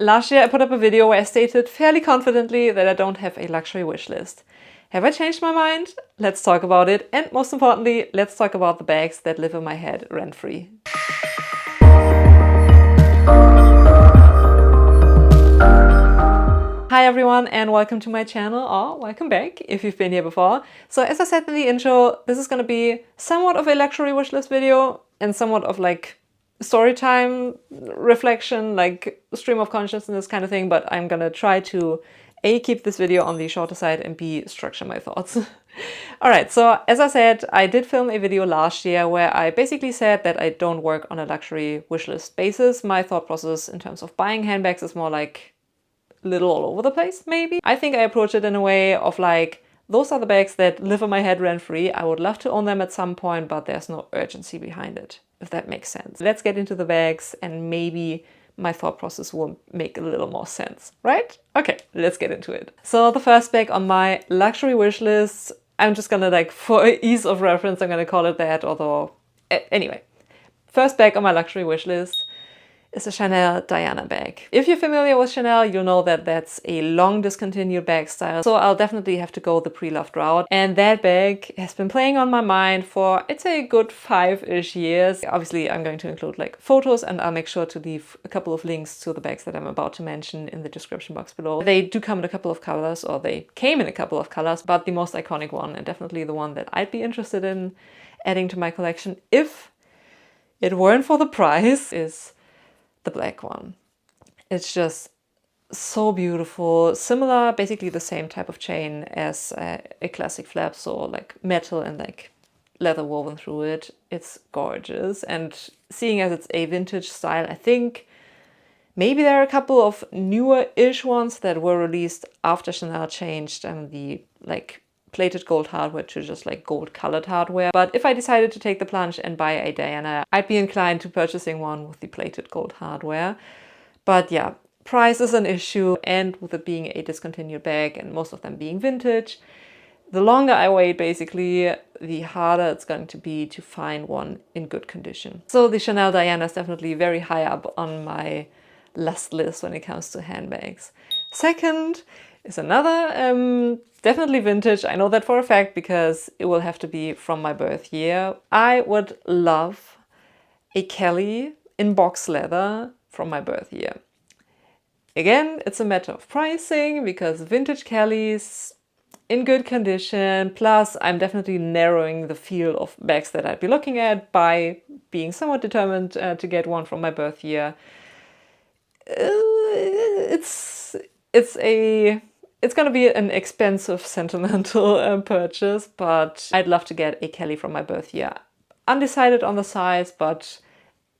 Last year I put up a video where I stated fairly confidently that I don't have a luxury wish list. Have I changed my mind? Let's talk about it, and most importantly, let's talk about the bags that live in my head rent-free. Hi everyone, and welcome to my channel, or welcome back if you've been here before. So as I said in the intro, this is going to be somewhat of a luxury wish list video and somewhat of like story time, reflection, like stream of consciousness kind of thing, but I'm gonna try to A, keep this video on the shorter side, and B, structure my thoughts. Alright, so as I said, I did film a video last year where I basically said that I don't work on a luxury wishlist basis. My thought process in terms of buying handbags is more like a little all over the place, maybe. I think I approach it in a way of like, those are the bags that live in my head rent-free. I would love to own them at some point, but there's no urgency behind it, if that makes sense. Let's get into the bags and maybe my thought process will make a little more sense, right? Okay, let's get into it. So the first bag on my luxury wish list, I'm just gonna like, for ease of reference, I'm gonna call it that, although, anyway. First bag on my luxury wish list is a Chanel Diana bag. If you're familiar with Chanel, you'll know that that's a long discontinued bag style. So I'll definitely have to go the pre-loved route. And that bag has been playing on my mind for, I'd say, a good 5-ish years. Obviously, I'm going to include like photos, and I'll make sure to leave a couple of links to the bags that I'm about to mention in the description box below. They do come in a couple of colors, or they came in a couple of colors, but the most iconic one, and definitely the one that I'd be interested in adding to my collection if it weren't for the price, is the black one. It's just so beautiful. Similar, basically the same type of chain as a classic flap, so like metal and like leather woven through it. It's gorgeous, and seeing as it's a vintage style, I think maybe there are a couple of newer-ish ones that were released after Chanel changed the like plated gold hardware to just like gold colored hardware. But if I decided to take the plunge and buy a Diana, I'd be inclined to purchasing one with the plated gold hardware. But yeah, price is an issue, and with it being a discontinued bag and most of them being vintage, the longer I wait basically, the harder it's going to be to find one in good condition. So the Chanel Diana is definitely very high up on my lust list when it comes to handbags. Second is another, definitely vintage. I know that for a fact because it will have to be from my birth year. I would love a Kelly in box leather from my birth year. Again, it's a matter of pricing because vintage Kellys in good condition, plus I'm definitely narrowing the field of bags that I'd be looking at by being somewhat determined to get one from my birth year. It's gonna be an expensive sentimental purchase, but I'd love to get a Kelly from my birth year. Undecided on the size, but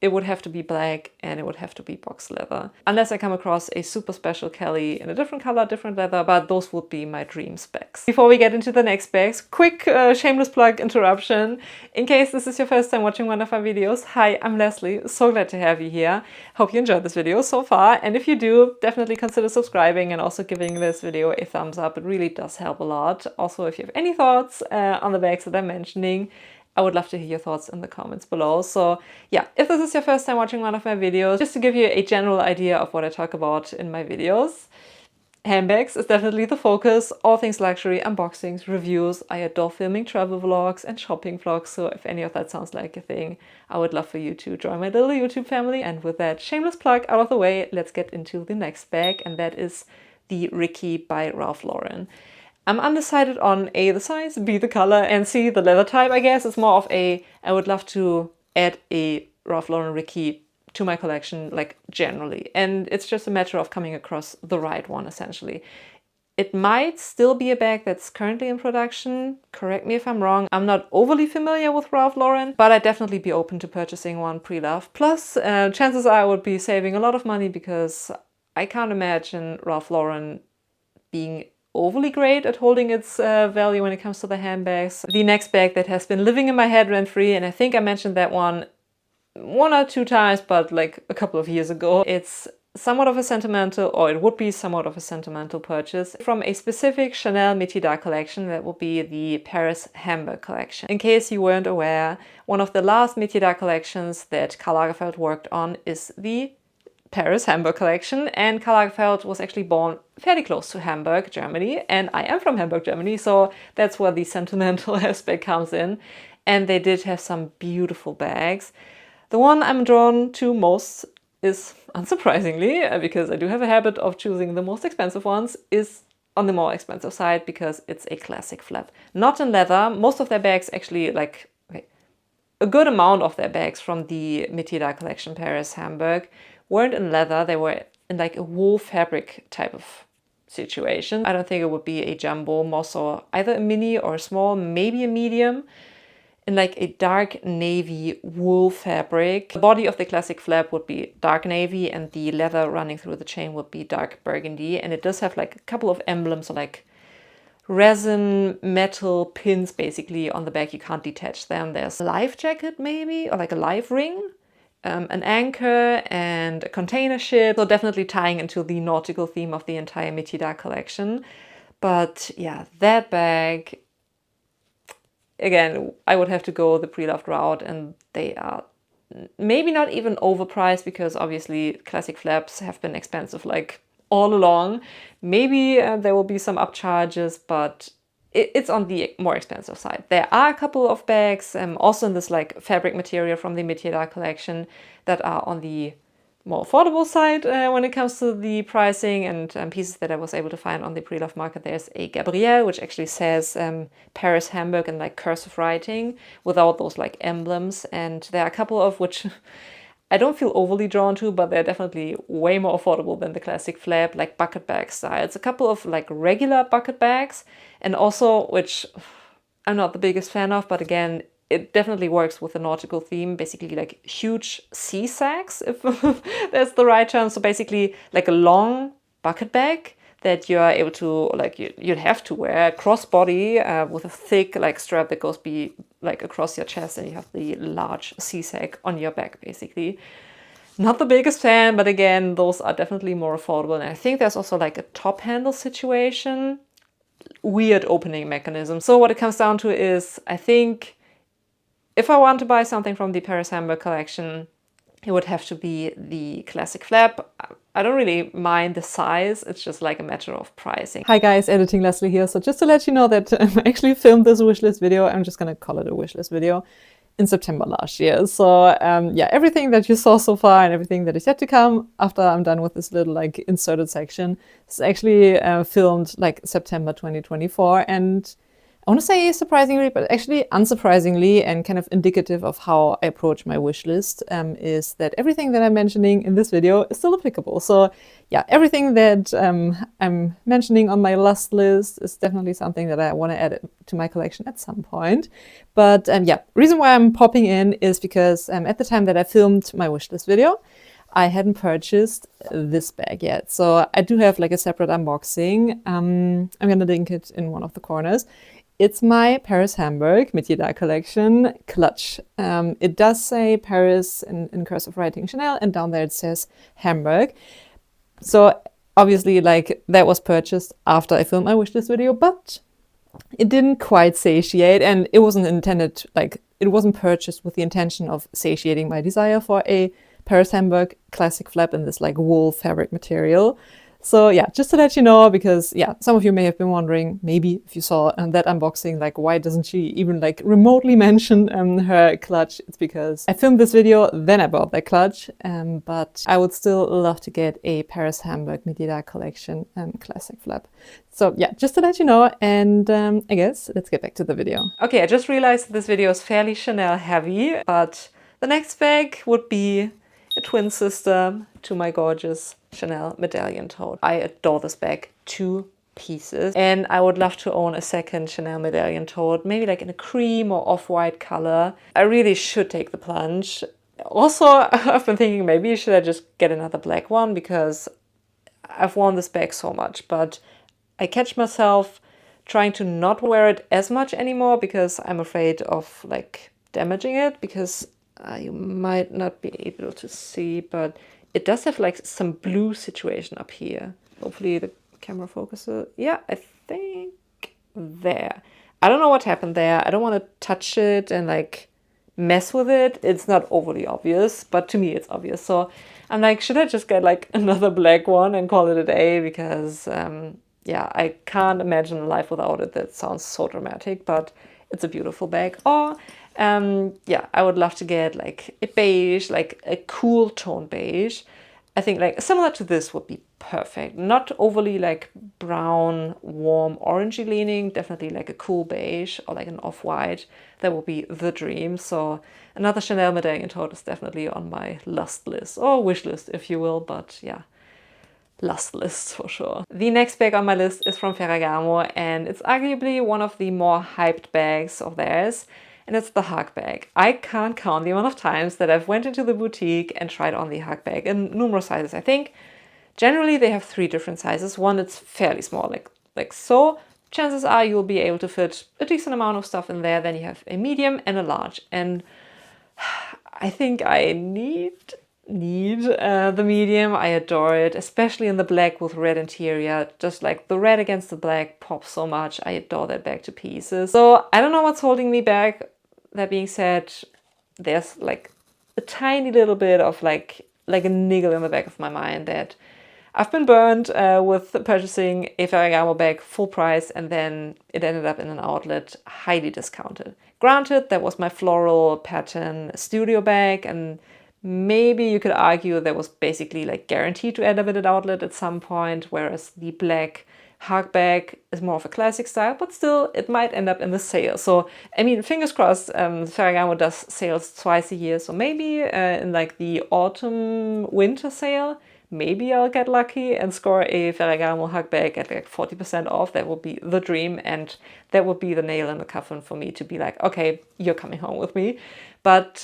it would have to be black and it would have to be box leather. Unless I come across a super special Kelly in a different color, different leather, but those would be my dream specs. Before we get into the next bags, quick shameless plug interruption. In case this is your first time watching one of my videos, hi, I'm Leslie. So glad to have you here. Hope you enjoyed this video so far. And if you do, definitely consider subscribing and also giving this video a thumbs up. It really does help a lot. Also, if you have any thoughts on the bags that I'm mentioning, I would love to hear your thoughts in the comments below. So yeah, if this is your first time watching one of my videos, just to give you a general idea of what I talk about in my videos, handbags is definitely the focus. All things luxury, unboxings, reviews. I adore filming travel vlogs and shopping vlogs. So if any of that sounds like a thing, I would love for you to join my little YouTube family. And with that shameless plug out of the way, let's get into the next bag. And that is the Ricky by Ralph Lauren. I'm undecided on A, the size, B, the color, and C, the leather type, I guess. It's more of a, I would love to add a Ralph Lauren Ricky to my collection, like generally. And it's just a matter of coming across the right one, essentially. It might still be a bag that's currently in production. Correct me if I'm wrong. I'm not overly familiar with Ralph Lauren, but I'd definitely be open to purchasing one pre-loved. Plus, chances are I would be saving a lot of money because I can't imagine Ralph Lauren being overly great at holding its value when it comes to the handbags. The next bag that has been living in my head rent-free, and I think I mentioned that one or two times, but like a couple of years ago. It's somewhat of a sentimental, or it would be somewhat of a sentimental purchase from a specific Chanel Métier d'Art collection. That would be the Paris Hamburg collection. In case you weren't aware, one of the last Métier d'Art collections that Karl Lagerfeld worked on is the Paris Hamburg collection, and Karl Lagerfeld was actually born fairly close to Hamburg, Germany, and I am from Hamburg, Germany, so that's where the sentimental aspect comes in. And they did have some beautiful bags. The one I'm drawn to most is, unsurprisingly, because I do have a habit of choosing the most expensive ones, is on the more expensive side because it's a classic flap. Not in leather. Most of their bags actually, like, okay, a good amount of their bags from the Métiers collection Paris Hamburg weren't in leather. They were in like a wool fabric type of situation. I don't think it would be a jumbo, more so either a mini or a small, maybe a medium, in like a dark navy wool fabric. The body of the classic flap would be dark navy and the leather running through the chain would be dark burgundy. And it does have like a couple of emblems, like resin metal pins basically on the back. You can't detach them. There's a life jacket maybe, or like a life ring, an anchor and a container ship. So definitely tying into the nautical theme of the entire Métiers collection. But yeah, that bag, again, I would have to go the pre-loved route, and they are maybe not even overpriced because obviously classic flaps have been expensive like all along. Maybe there will be some upcharges, but it's on the more expensive side. There are a couple of bags also in this like fabric material from the Métiers collection that are on the more affordable side when it comes to the pricing, and pieces that I was able to find on the pre-loved market. There's a Gabrielle, which actually says Paris Hamburg in like cursive writing without those like emblems, and there are a couple of which I don't feel overly drawn to, but they're definitely way more affordable than the classic flap, like bucket bag styles. A couple of like regular bucket bags, and also, which I'm not the biggest fan of, but again, it definitely works with the nautical theme, basically like huge sea sacks, if that's the right term. So basically like a long bucket bag that you're able to, like you'd have to wear crossbody with a thick like strap that goes like across your chest, and you have the large sea sack on your back basically. Not the biggest fan, but again, those are definitely more affordable. And I think there's also like a top handle situation, weird opening mechanism. So what it comes down to is, I think if I want to buy something from the Paris Hamburg collection, it would have to be the classic flap. I don't really mind the size, it's just like a matter of pricing. Hi guys, Editing Leslie here. So just to let you know that I actually filmed this wishlist video, I'm just gonna call it a wishlist video, in September last year. So yeah, everything that you saw so far and everything that is yet to come after I'm done with this little like inserted section is actually filmed like September 2024. And I want to say surprisingly, but actually unsurprisingly, and kind of indicative of how I approach my wish list, is that everything that I'm mentioning in this video is still applicable. So yeah, everything that I'm mentioning on my last list is definitely something that I want to add to my collection at some point. But yeah, reason why I'm popping in is because at the time that I filmed my wish list video, I hadn't purchased this bag yet. So I do have like a separate unboxing. I'm going to link it in one of the corners. It's my Paris Hamburg Métiers collection clutch. It does say Paris in cursive writing Chanel, and down there it says Hamburg. So obviously like that was purchased after I filmed my wishlist video, but it didn't quite satiate, and it wasn't intended, like it wasn't purchased with the intention of satiating my desire for a Paris Hamburg classic flap in this like wool fabric material. So yeah, just to let you know, because yeah, some of you may have been wondering, maybe if you saw that unboxing, like why doesn't she even like remotely mention her clutch? It's because I filmed this video, then I bought that clutch, but I would still love to get a Paris Hamburg Métiers collection classic flap. So yeah, just to let you know, and I guess let's get back to the video. Okay, I just realized this video is fairly Chanel heavy, but the next bag would be a twin sister to my gorgeous Chanel Medallion tote. I adore this bag to pieces, and I would love to own a second Chanel Medallion tote, maybe like in a cream or off-white color. I really should take the plunge. Also, I've been thinking maybe should I just get another black one, because I've worn this bag so much, but I catch myself trying to not wear it as much anymore because I'm afraid of like damaging it, because you might not be able to see, but it does have like some blue situation up here. Hopefully the camera focuses. Yeah, I think there. I don't know what happened there. I don't want to touch it and like mess with it. It's not overly obvious, but to me it's obvious. So I'm like, should I just get like another black one and call it a day? Because yeah, I can't imagine a life without it. That sounds so dramatic, but it's a beautiful bag. Or yeah, I would love to get like a beige, like a cool tone beige. I think like similar to this would be perfect. Not overly like brown, warm, orangey leaning. Definitely like a cool beige or like an off-white. That would be the dream. So another Chanel Medallion tote is definitely on my lust list, or wish list if you will, but yeah, lust list for sure. The next bag on my list is from Ferragamo, and it's arguably one of the more hyped bags of theirs, and it's the Hug bag. I can't count the amount of times that I've went into the boutique and tried on the Hug bag in numerous sizes. I think generally they have 3 different sizes. One that's fairly small, like so. Chances are you'll be able to fit a decent amount of stuff in there. Then you have a medium and a large, and I think I need the medium. I adore it, especially in the black with red interior. Just like the red against the black pops so much. I adore that bag to pieces. So I don't know what's holding me back. That being said, there's like a tiny little bit of like a niggle in the back of my mind that I've been burned with purchasing a Ferragamo bag full price, and then it ended up in an outlet highly discounted. Granted, that was my floral pattern studio bag, and maybe you could argue that was basically like guaranteed to end up in an outlet at some point, whereas the black Hug bag is more of a classic style, but still it might end up in the sale. So I mean, fingers crossed, Ferragamo does sales twice a year, so maybe in like the autumn winter sale, maybe I'll get lucky and score a Ferragamo Hug bag at like 40% off. That would be the dream, and that would be the nail in the coffin for me to be like, okay, you're coming home with me. But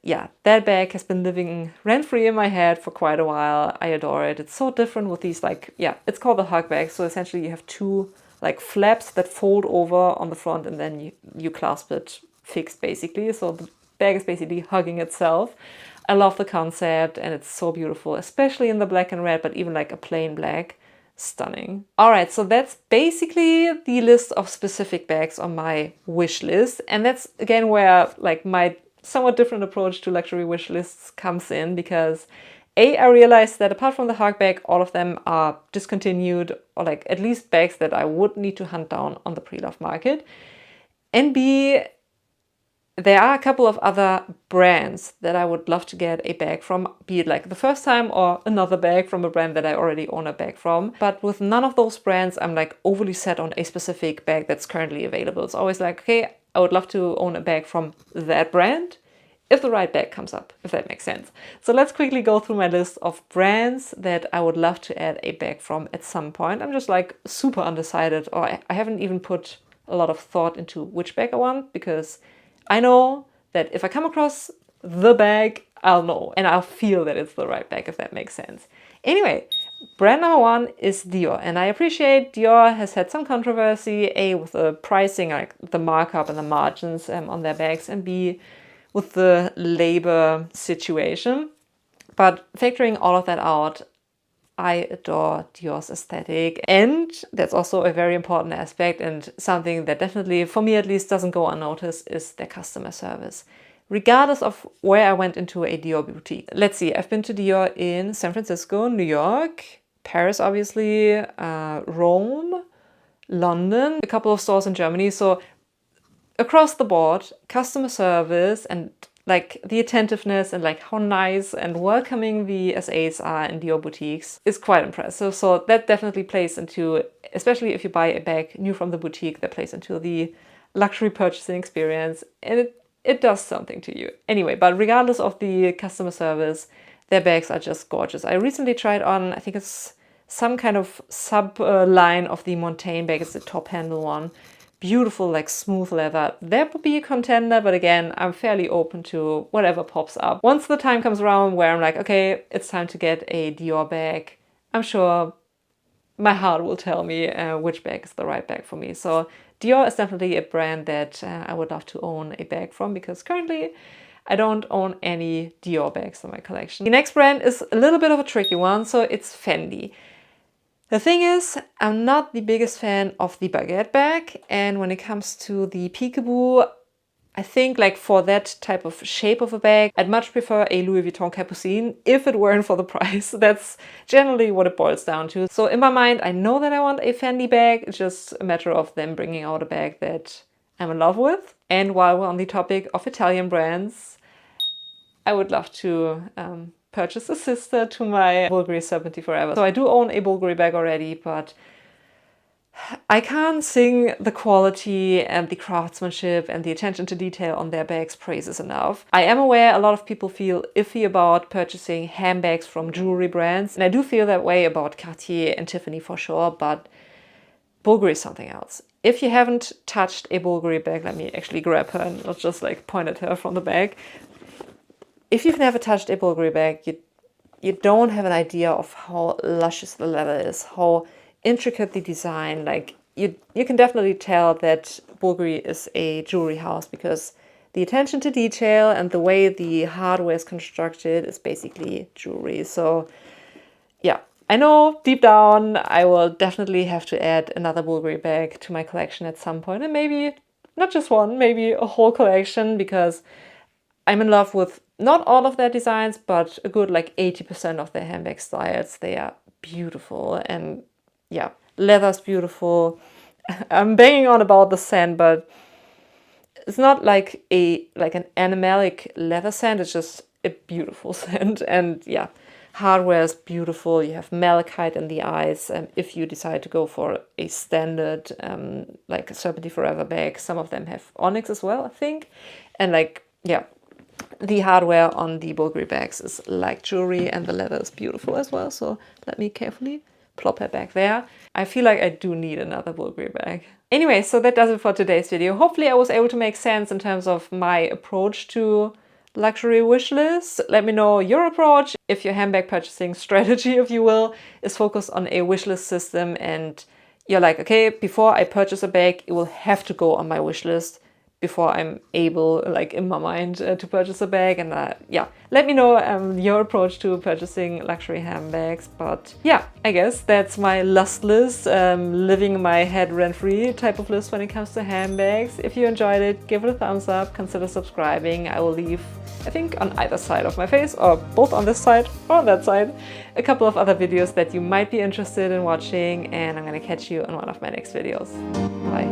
yeah, that bag has been living rent-free in my head for quite a while. I adore it. It's so different with these, like, yeah, it's called the Hug bag. So essentially you have 2 like flaps that fold over on the front, and then you clasp it fixed basically. So the bag is basically hugging itself. I love the concept, and it's so beautiful, especially in the black and red, but even like a plain black. Stunning. All right, so that's basically the list of specific bags on my wish list. And that's again where like my somewhat different approach to luxury wish lists comes in, because I realized that apart from the Hug bag, all of them are discontinued, or like at least bags that I would need to hunt down on the pre-loved market. And B, there are a couple of other brands that I would love to get a bag from, be it like the first time or another bag from a brand that I already own a bag from. But with none of those brands, I'm like overly set on a specific bag that's currently available. It's always like, okay, I would love to own a bag from that brand if the right bag comes up, if that makes sense. So let's quickly go through my list of brands that I would love to add a bag from at some point. I'm just like super undecided, or I haven't even put a lot of thought into which bag I want, because I know that if I come across the bag, I'll know, and I'll feel that it's the right bag, if that makes sense. Anyway, brand number 1 is Dior, and I appreciate Dior has had some controversy, A, with the pricing, like the markup and the margins on their bags, and B, with the labor situation. But factoring all of that out, I adore Dior's aesthetic, and that's also a very important aspect, and something that definitely, for me at least, doesn't go unnoticed is their customer service. Regardless of where I went into a Dior boutique. Let's see, I've been to Dior in San Francisco, New York, Paris obviously, Rome, London, a couple of stores in Germany. So across the board, customer service and like the attentiveness and like how nice and welcoming the SAs are in Dior boutiques is quite impressive. So that definitely plays into, especially if you buy a bag new from the boutique, that plays into the luxury purchasing experience, and it does something to you. Anyway, but regardless of the customer service, their bags are just gorgeous. I recently tried on, I think it's some kind of sub line of the Montaigne bag. It's the top handle one. Beautiful, like smooth leather. That would be a contender, but again, I'm fairly open to whatever pops up. Once the time comes around where I'm like, okay, it's time to get a Dior bag, I'm sure my heart will tell me which bag is the right bag for me. So Dior is definitely a brand that I would love to own a bag from, because currently I don't own any Dior bags in my collection. The next brand is a little bit of a tricky one, so it's Fendi. The thing is, I'm not the biggest fan of the baguette bag, and when it comes to the peekaboo, I think like for that type of shape of a bag, I'd much prefer a Louis Vuitton Capucine if it weren't for the price. That's generally what it boils down to. So in my mind, I know that I want a Fendi bag. It's just a matter of them bringing out a bag that I'm in love with. And while we're on the topic of Italian brands, I would love to purchase a sister to my Bvlgari Serpentine Forever. So I do own a Bvlgari bag already, but I can't sing the quality and the craftsmanship and the attention to detail on their bags praises enough. I am aware a lot of people feel iffy about purchasing handbags from jewelry brands, and I do feel that way about Cartier and Tiffany for sure, but Bvlgari is something else. If you haven't touched a Bvlgari bag, let me actually grab her and not just like point at her from the bag. If you've never touched a Bvlgari bag, you don't have an idea of how luscious the leather is, how intricate the design. Like you can definitely tell that Bvlgari is a jewelry house because the attention to detail and the way the hardware is constructed is basically jewelry. So yeah, I know deep down I will definitely have to add another Bvlgari bag to my collection at some point, and maybe not just one, maybe a whole collection, because I'm in love with not all of their designs, but a good like 80% of their handbag styles. They are beautiful, and yeah, leather's beautiful. I'm banging on about the scent, but it's not like an animalic leather scent. It's just a beautiful scent, and yeah, hardware is beautiful. You have malachite in the eyes. If you decide to go for a standard like a Serpentine Forever bag, some of them have onyx as well, I think, and like yeah. The hardware on the Bvlgari bags is like jewelry, and the leather is beautiful as well. So let me carefully plop her back there. I feel like I do need another Bvlgari bag. Anyway, so that does it for today's video. Hopefully I was able to make sense in terms of my approach to luxury wish lists. Let me know your approach. If your handbag purchasing strategy, if you will, is focused on a wish list system and you're like, okay, before I purchase a bag, it will have to go on my wish list before I'm able, like in my mind, to purchase a bag. And yeah, let me know your approach to purchasing luxury handbags. But yeah, I guess that's my lust list, living my head rent-free type of list when it comes to handbags. If you enjoyed it, give it a thumbs up, consider subscribing. I will leave, I think on either side of my face, or both on this side or on that side, a couple of other videos that you might be interested in watching, and I'm gonna catch you on one of my next videos. Bye.